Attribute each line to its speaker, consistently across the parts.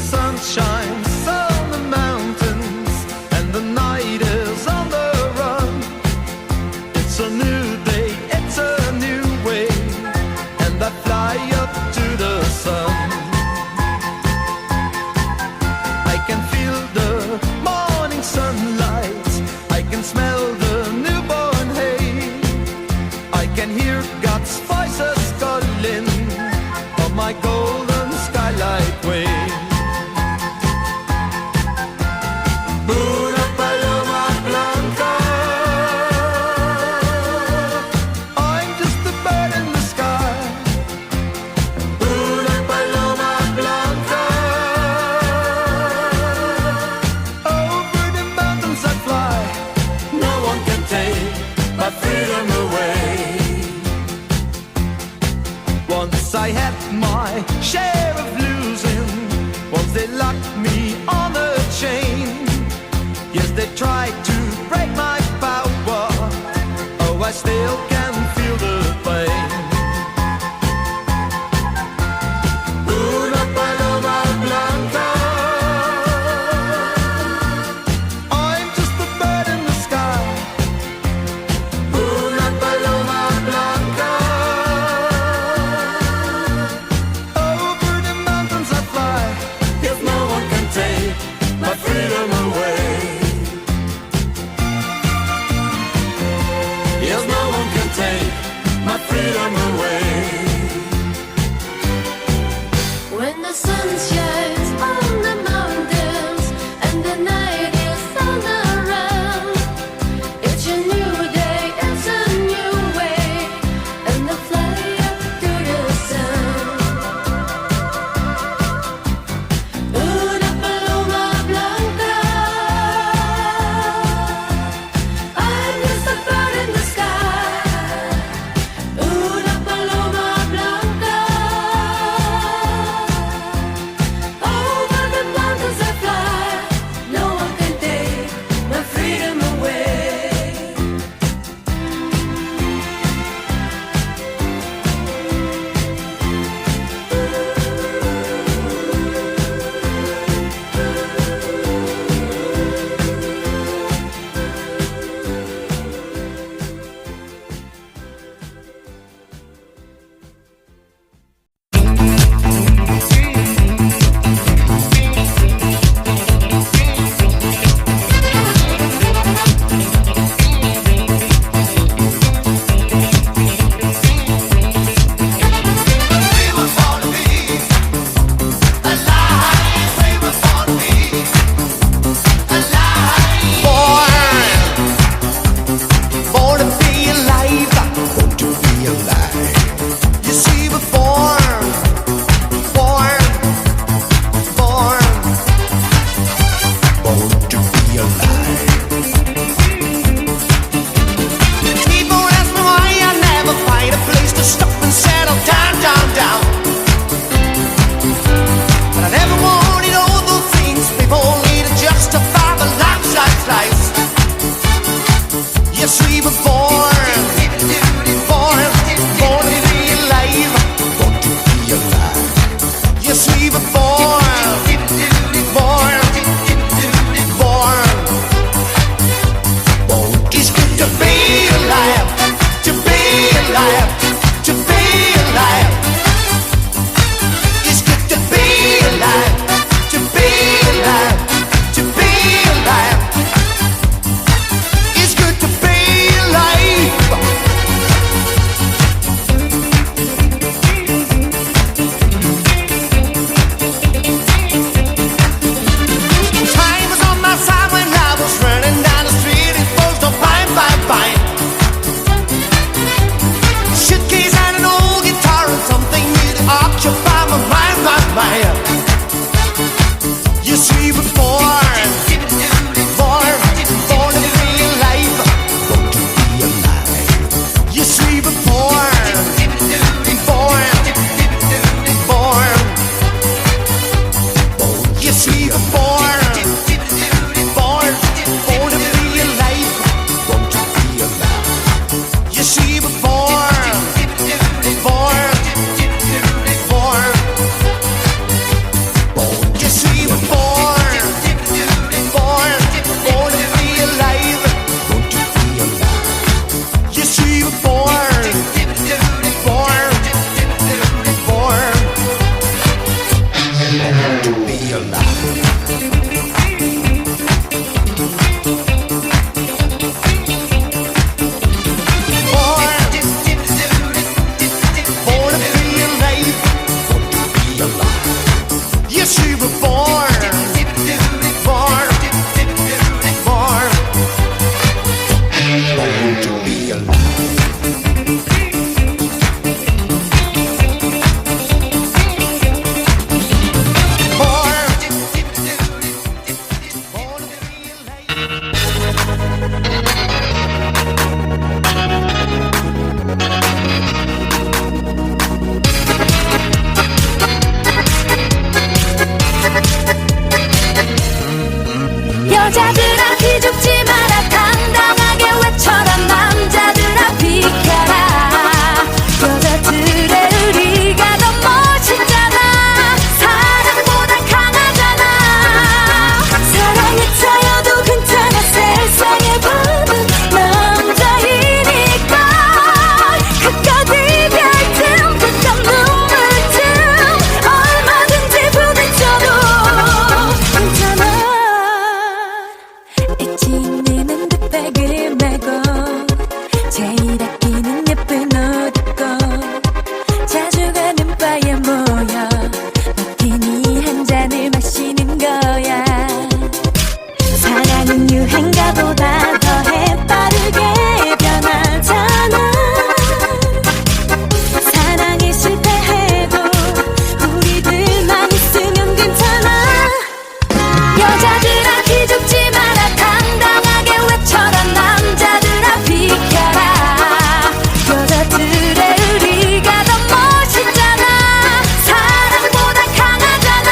Speaker 1: sun shines on the mountains and the night is on the run. It's a new day, it's a new way, and I fly up to the sun. I can feel the morning sunlight, I can smell the newborn hay, I can hear God's voices calling on my golden skylight way. Una paloma blanca, I'm just a bird in the sky. Una paloma blanca, over the mountains I fly. No one can take my freedom away. Once I had my share of losing, once they locked me on a chain. Yes, they tried to break my power, oh, I still can feel the pain. Una paloma blanca, I'm just a bird in the sky. Una paloma blanca, over the mountains I fly. Yes, no one can take my freedom away. Yes, no one can take my freedom away.
Speaker 2: When the sun shines on the mountains and the night is on the run, it's a new day, it's a new way, and I fly up to the sun. Una paloma blanca, I'm just a bird in the sky. Una paloma blanca, over the mountains I fly. No one can take my freedom away.
Speaker 3: Born to be alive, born to be alive. You see, we're born, born, born, born to be alive. People ask me why I never find a place to stop and settle down, down, down. But I never wanted all those things people need to justify the lives, lives, lives. Yes, we were born, born, born to be alive, born to be alive. Yes, we were born, born, born, born. It's good to be alive, to be alive, to be alive. It's good to be alive, to be alive, to be alive. It's good to be alive. Time was on my side when I was running down the street. It was no fine, fine, fine. Suitcase and an old guitar and something new to occupy my mind, my mind. Yes, we were born, born, born to be alive, born to be alive. Yes, we were born, born, born, born. Yes, we were born, born, born to be alive, born to be alive. Yes, we were born, born, born, born. Yes, we to be alive. Born to be alive, born to be alive. Yes, you were born, born to be alive.
Speaker 2: 여자들아 기죽지 마라 당당하게 외쳐라 남자들아 비켜라 여자들의 의리가 더 멋있잖아 사랑보다 강하잖아 사랑에 차여도 괜찮아 세상의 밤은 남자이니까 끝까지 별틈 끝없 눈물틈 얼마든지 부딪혀도 괜찮아 잊지 않는 핸드백을 메고 제일 아끼는 예쁜 옷 입고 자주 가는 바에 모여 마티니 한 잔을 마시는 거야 사랑은 유행가보다 더해 빠르게 변하잖아 사랑이 실패해도 우리들만 있으면 괜찮아 여자들아 기죽지 마라 당당하게 외쳐라 남자들아 비켜라 여자들의 의리가 더 멋있잖아 사랑보다 강하잖아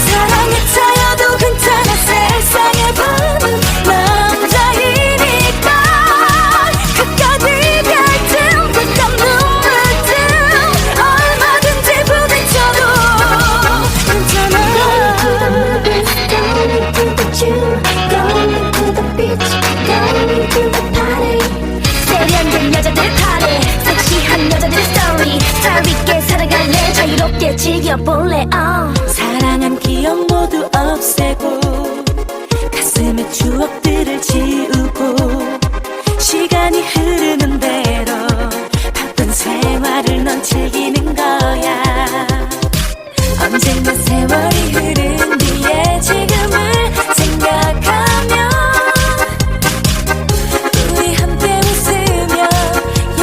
Speaker 2: 사랑에 차여도 괜찮아 세상의 밤은 남자이니까 끝까지 별틈 끝없 눈물틈 얼마든지 부딪혀도 괜찮아 Going to the gym, going to the beach, going to the party. 세련된 여자들 파티, 섹시한 여자들 스토리. 스타일 있게 살아갈래, 자유롭게 즐겨볼래. 사랑한 기억 모두 없애고 가슴에 추억들을 지우고 시간이 흐르는 대로 바쁜 생활을 넌 즐기는 거야. 언젠가 세월이 흐른 뒤에 지금을 생각하면 우리 함께 웃으며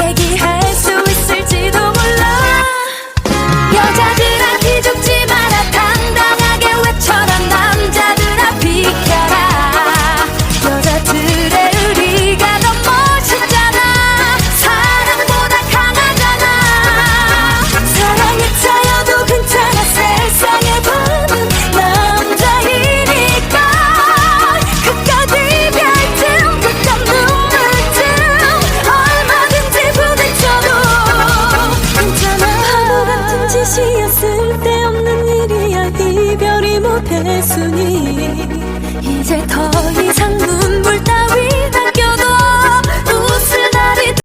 Speaker 2: 얘기할 수 있을지도 몰라 여자들아 기죽지 마라 당당하게 외쳐라 남자들아 비켜라 여자들의 의리가 더 멋있잖아 사랑보다 강하잖아 사랑에 차여도 괜찮아 세상의 밤은 남자이니까 끝까지 별틈 끝없 눈물틈 얼마든지 부딪혀도 괜찮아 바보 같은 짓이야 쓸데없는 일이야 이별이 못했으니 이제 더 이상 눈물